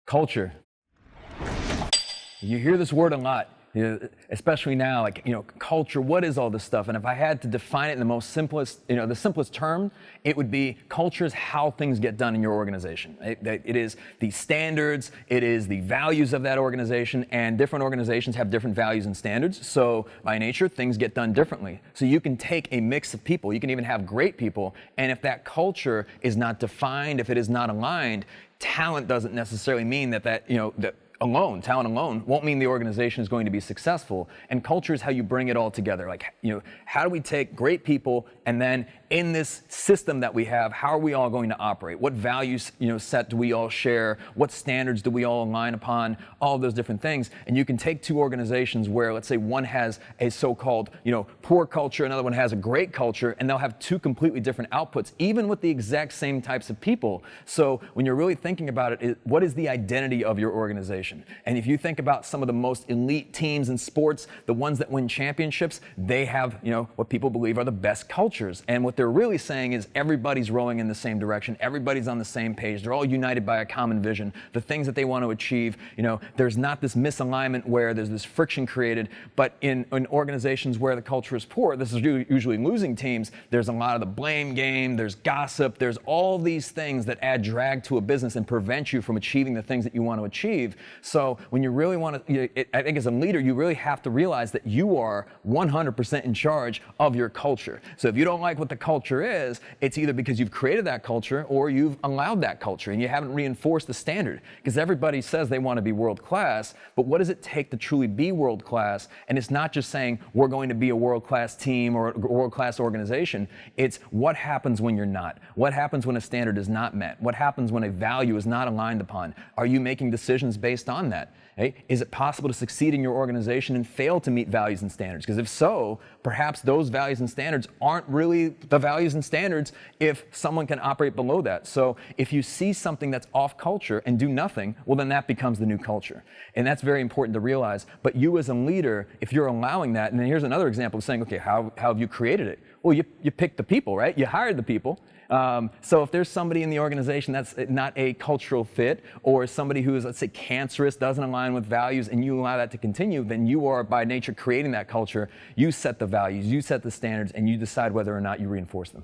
Culture. You hear this word a lot, especially now, like, culture, what is all this stuff? And if I had to define it in the most simplest, the simplest term, it would be culture is how things get done in your organization. It is the standards, it is the values of that organization, and different organizations have different values and standards. So by nature, things get done differently. So you can take a mix of people, you can even have great people, and if that culture is not defined, if it is not aligned, talent doesn't necessarily mean that talent alone won't mean the organization is going to be successful. And culture is how you bring it all together. Like, how do we take great people and then in this system that we have, how are we all going to operate? What values, set do we all share? What standards do we all align upon? All of those different things. And you can take two organizations where, let's say, one has a so-called, poor culture, another one has a great culture, and they'll have two completely different outputs, even with the exact same types of people. So when you're really thinking about it, what is the identity of your organization? And if you think about some of the most elite teams in sports, the ones that win championships, they have, what people believe are the best cultures. And what they're really saying is everybody's rowing in the same direction. Everybody's on the same page. They're all united by a common vision. The things that they want to achieve, there's not this misalignment where there's this friction created. But in organizations where the culture is poor, this is usually losing teams, there's a lot of the blame game, there's gossip, there's all these things that add drag to a business and prevent you from achieving the things that you want to achieve. So when you really want to, I think as a leader, you really have to realize that you are 100% in charge of your culture. So if you don't like what the culture is, it's either because you've created that culture or you've allowed that culture and you haven't reinforced the standard. Because everybody says they want to be world class, but what does it take to truly be world class? And it's not just saying we're going to be a world class team or a world class organization. It's what happens when you're not. What happens when a standard is not met? What happens when a value is not aligned upon? Are you making decisions based on that? Hey, is it possible to succeed in your organization and fail to meet values and standards? Because if so, perhaps those values and standards aren't really the values and standards if someone can operate below that. So if you see something that's off culture and do nothing, well, then that becomes the new culture. And that's very important to realize. But you as a leader, if you're allowing that, and then here's another example of saying, okay, how have you created it? Well, you picked the people, right? You hired the people. So if there's somebody in the organization that's not a cultural fit, or somebody who is, let's say, cancerous, doesn't align with values, and you allow that to continue, then you are by nature creating that culture. You set the values, you set the standards, and you decide whether or not you reinforce them.